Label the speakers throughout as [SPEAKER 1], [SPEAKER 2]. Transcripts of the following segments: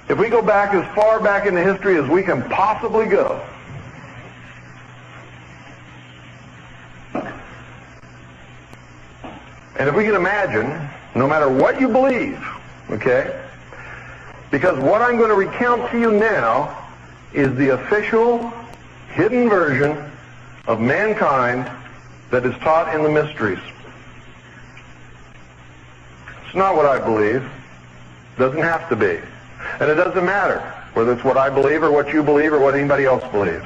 [SPEAKER 1] If we go back as far back into history as we can possibly go, and if we can imagine, no matter what you believe, okay, because what I'm going to recount to you now is the official, hidden version of mankind that is taught in the mysteries. It's not what I believe. It doesn't have to be. And it doesn't matter whether it's what I believe or what you believe or what anybody else believes.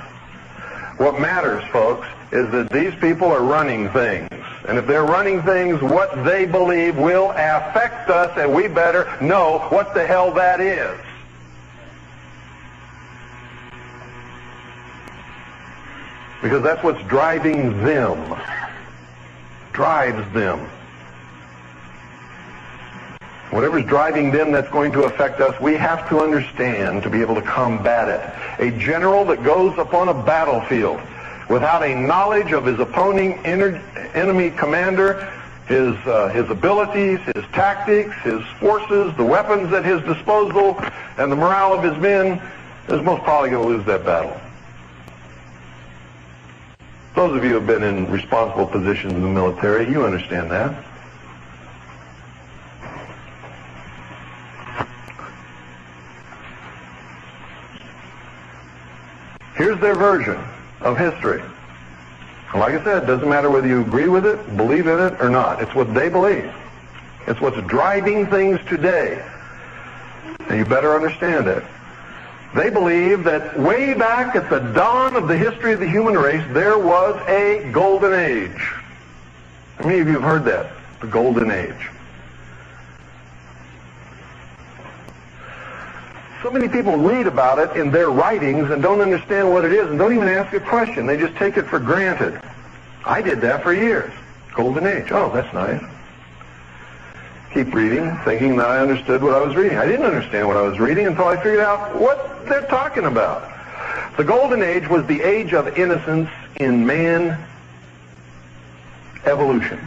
[SPEAKER 1] What matters, folks, is that these people are running things. And if they're running things, what they believe will affect us, and we better know what the hell that is. Because that's what's driving them. Drives them. Whatever's driving them that's going to affect us, we have to understand to be able to combat it. A general that goes upon a battlefield without a knowledge of his opposing enemy commander, his abilities, his tactics, his forces, the weapons at his disposal, and the morale of his men, is most probably going to lose that battle. Those of you who have been in responsible positions in the military, you understand that. Here's their version of history. Like I said, it doesn't matter whether you agree with it, believe in it, or not. It's what they believe. It's what's driving things today. And you better understand it. They believe that way back at the dawn of the history of the human race, there was a golden age. How many of you have heard that? The golden age. So many people read about it in their writings and don't understand what it is and don't even ask a question. They just take it for granted. I did that for years. Golden age. Oh, that's nice. Keep reading, thinking that I understood what I was reading. I didn't understand what I was reading until I figured out what they're talking about. The golden age was the age of innocence in man evolution.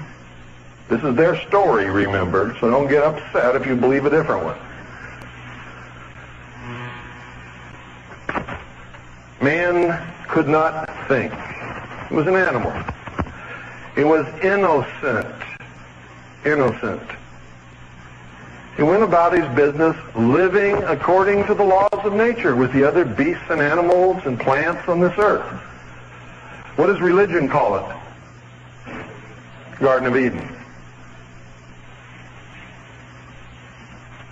[SPEAKER 1] This is their story, remember, so don't get upset if you believe a different one. Man could not think. It was an animal. It was innocent. Innocent. He went about his business living according to the laws of nature with the other beasts and animals and plants on this earth. What does religion call it? Garden of Eden.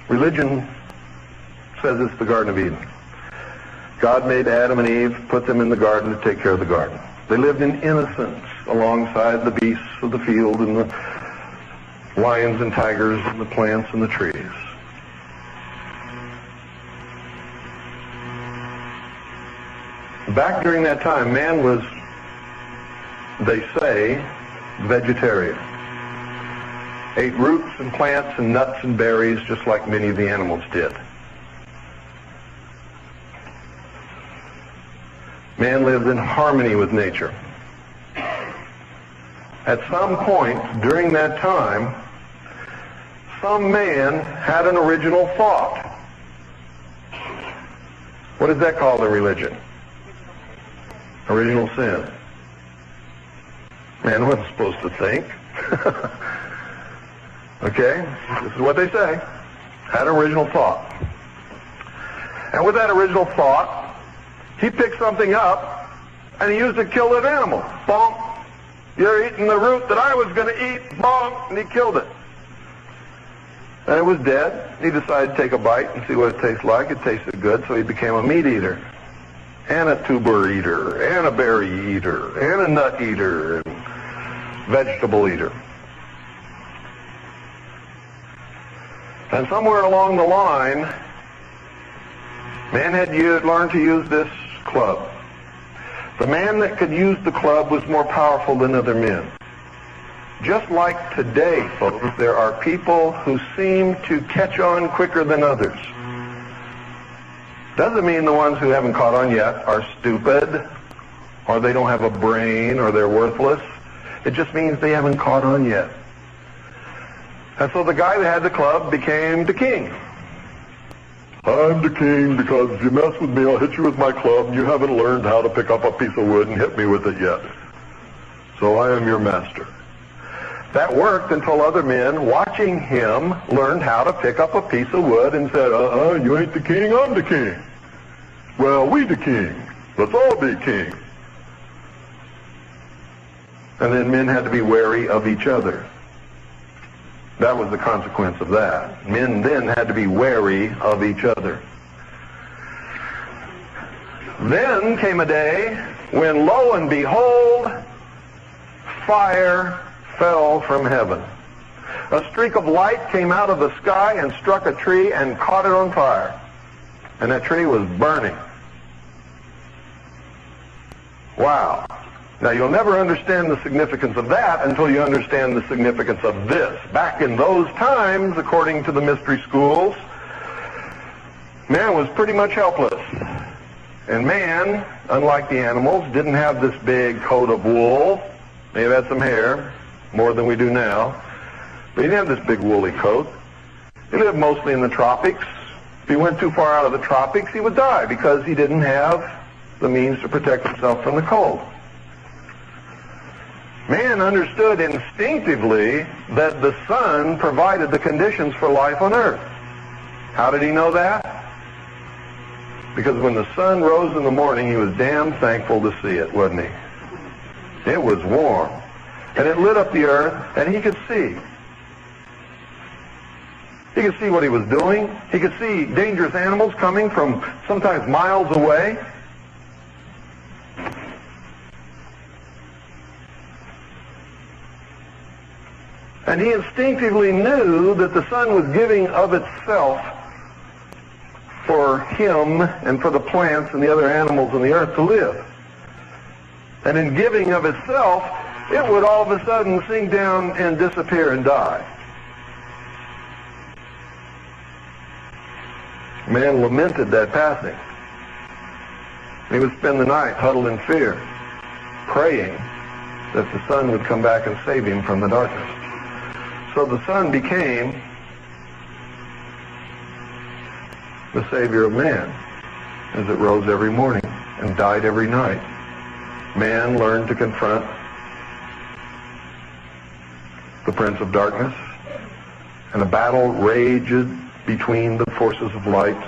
[SPEAKER 1] Religion says it's the Garden of Eden. God made Adam and Eve, put them in the garden to take care of the garden. They lived in innocence alongside the beasts of the field and the lions and tigers and the plants and the trees. Back during that time, man was, they say, vegetarian. Ate roots and plants and nuts and berries just like many of the animals did. Man lived in harmony with nature. At some point during that time, some man had an original thought. What is that called in religion? Original sin. Man wasn't supposed to think. Okay? This is what they say. Had an original thought. And with that original thought, he picked something up and he used it to kill that animal. Bonk. You're eating the root that I was going to eat. Bonk. And he killed it. And it was dead. He decided to take a bite and see what it tastes like. It tasted good, so he became a meat eater, and a tuber eater, and a berry eater, and a nut eater, and vegetable eater. And somewhere along the line, man had learned to use this club. The man that could use the club was more powerful than other men. Just like today, folks, there are people who seem to catch on quicker than others. Doesn't mean the ones who haven't caught on yet are stupid, or they don't have a brain, or they're worthless. It just means they haven't caught on yet. And so the guy that had the club became the king. I'm the king because if you mess with me, I'll hit you with my club, and you haven't learned how to pick up a piece of wood and hit me with it yet. So I am your master. That worked until other men, watching him, learned how to pick up a piece of wood and said, you ain't the king, I'm the king. Well, we the king. Let's all be king. And then men had to be wary of each other. That was the consequence of that. Men then had to be wary of each other. Then came a day when, lo and behold, fire fell from heaven. A streak of light came out of the sky and struck a tree and caught it on fire. And that tree was burning. Wow. Now, you'll never understand the significance of that until you understand the significance of this. Back in those times, according to the mystery schools, man was pretty much helpless. And man, unlike the animals, didn't have this big coat of wool. May have had some hair, more than we do now. But he didn't have this big woolly coat. He lived mostly in the tropics. If he went too far out of the tropics, he would die because he didn't have the means to protect himself from the cold. Man understood instinctively that the sun provided the conditions for life on earth. How did he know that? Because when the sun rose in the morning, he was damn thankful to see it, wasn't he? It was warm. And it lit up the earth, and he could see. He could see what he was doing. He could see dangerous animals coming from sometimes miles away. And he instinctively knew that the sun was giving of itself for him and for the plants and the other animals on the earth to live. And in giving of itself, it would all of a sudden sink down and disappear and die. Man lamented that passing. He would spend the night huddled in fear, praying that the sun would come back and save him from the darkness. So the sun became the Savior of man as it rose every morning and died every night. Man learned to confront the Prince of Darkness, and a battle raged between the forces of light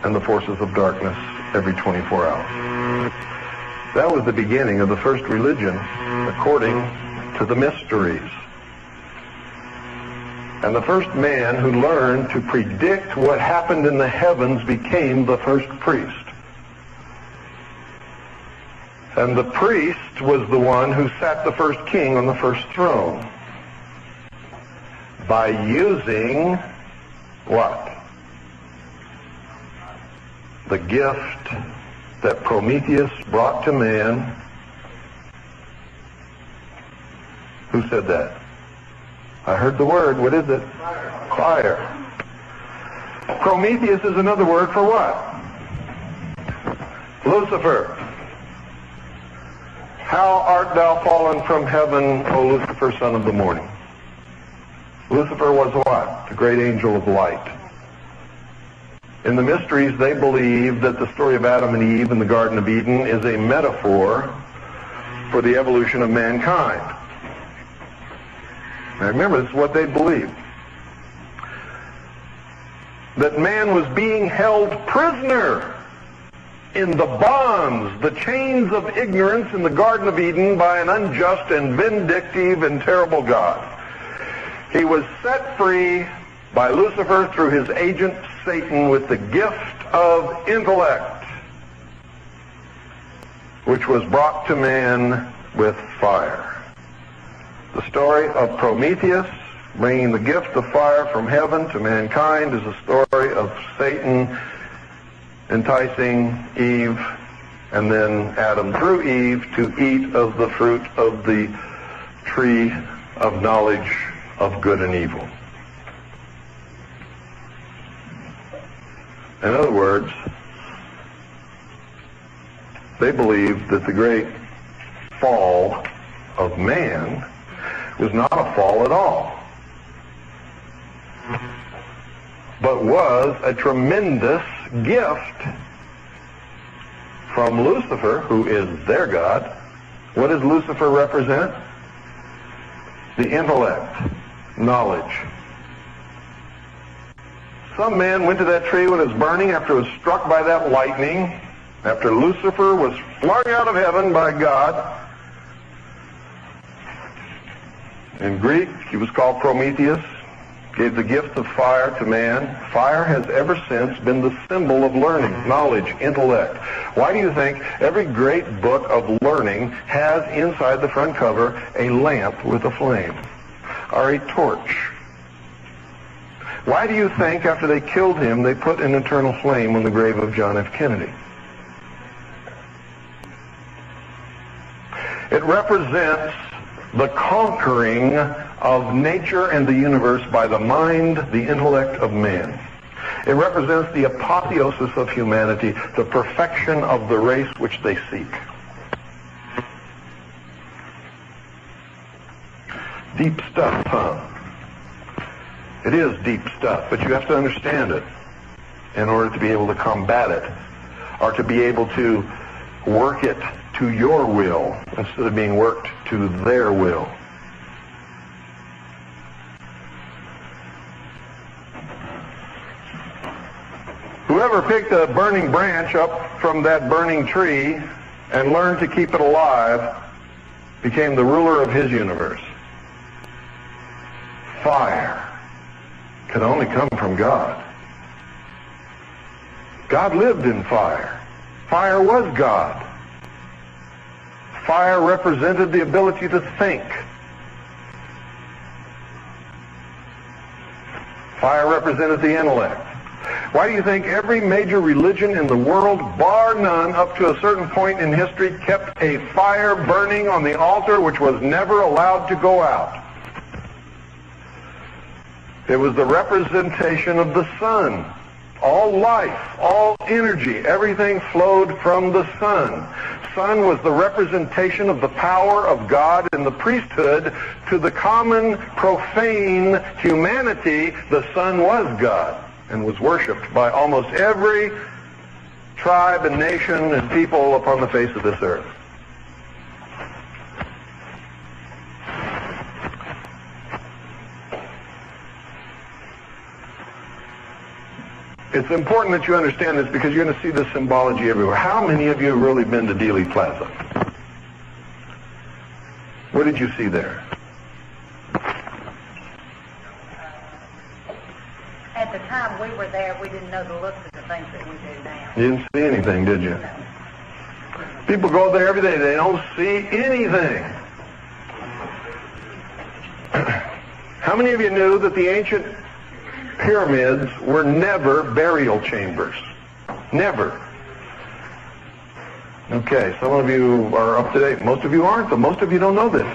[SPEAKER 1] and the forces of darkness every 24 hours. That was the beginning of the first religion according to the mysteries. And the first man who learned to predict what happened in the heavens became the first priest. And the priest was the one who sat the first king on the first throne by using what? The gift that Prometheus brought to man. Who said that? I heard the word. What is it? Fire. Prometheus is another word for what? Lucifer. How art thou fallen from heaven, O Lucifer, son of the morning? Lucifer was what? The great angel of light. In the mysteries, they believe that the story of Adam and Eve in the Garden of Eden is a metaphor for the evolution of mankind. Now remember, this is what they believed. That man was being held prisoner in the bonds, the chains of ignorance in the Garden of Eden by an unjust and vindictive and terrible God. He was set free by Lucifer through his agent Satan with the gift of intellect, which was brought to man with fire. The story of Prometheus bringing the gift of fire from heaven to mankind is a story of Satan enticing Eve and then Adam through Eve to eat of the fruit of the tree of knowledge of good and evil. In other words, they believed that the great fall of man was not a fall at all, but but was a tremendous gift from Lucifer, who is their God. What does Lucifer represent? The intellect, knowledge. Some man went to that tree when it was burning after it was struck by that lightning, after Lucifer was flung out of heaven by God. In Greek, he was called Prometheus, gave the gift of fire to man. Fire has ever since been the symbol of learning, knowledge, intellect. Why do you think every great book of learning has inside the front cover a lamp with a flame or a torch? Why do you think after they killed him they put an eternal flame on the grave of John F. Kennedy? It represents the conquering of nature and the universe by the mind, the intellect of man. It represents the apotheosis of humanity, the perfection of the race which they seek. Deep stuff, huh? It is deep stuff, but you have to understand it in order to be able to combat it, or to be able to work it to your will instead of being worked to their will. Whoever picked a burning branch up from that burning tree and learned to keep it alive became the ruler of his universe. Fire could only come from God. God lived in fire. Fire was God. Fire represented the ability to think. Fire represented the intellect. Why do you think every major religion in the world, bar none, up to a certain point in history, kept a fire burning on the altar which was never allowed to go out? It was the representation of the sun. All life, all energy, everything flowed from the sun. Sun was the representation of the power of God in the priesthood. To the common, profane humanity, the sun was God and was worshipped by almost every tribe and nation and people upon the face of this earth. It's important that you understand this because you're going to see this symbology everywhere. How many of you have really been to Dealey Plaza? What did you see there?
[SPEAKER 2] At the time we were there, we didn't know the looks of the things that we do now.
[SPEAKER 1] You didn't see anything, did you?
[SPEAKER 2] No.
[SPEAKER 1] People go there every day. They don't see anything. How many of you knew that the ancient pyramids were never burial chambers? Never. Okay, some of you are up to date. Most of you aren't, but most of you don't know this.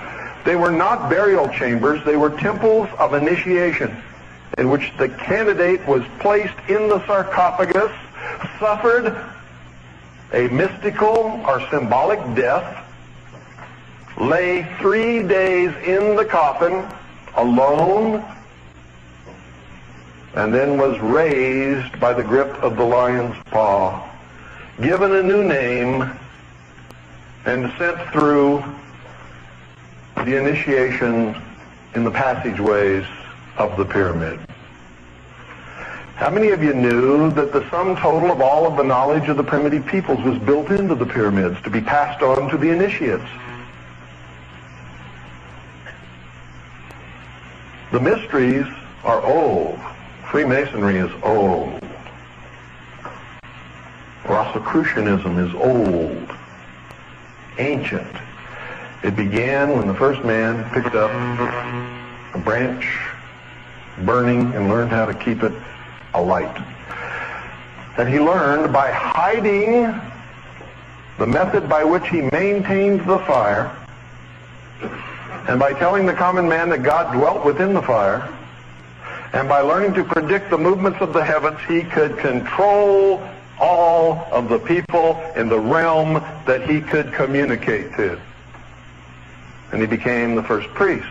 [SPEAKER 1] They were not burial chambers. They were temples of initiation in which the candidate was placed in the sarcophagus, suffered a mystical or symbolic death, lay 3 days in the coffin alone, and then was raised by the grip of the lion's paw, given a new name, and sent through the initiation in the passageways of the pyramid. How many of you knew that the sum total of all of the knowledge of the primitive peoples was built into the pyramids to be passed on to the initiates? The mysteries are old. Freemasonry is old. Rosicrucianism is old, ancient. It began when the first man picked up a branch burning and learned how to keep it alight. And he learned by hiding the method by which he maintained the fire, and by telling the common man that God dwelt within the fire, and by learning to predict the movements of the heavens, he could control all of the people in the realm that he could communicate to. And he became the first priest.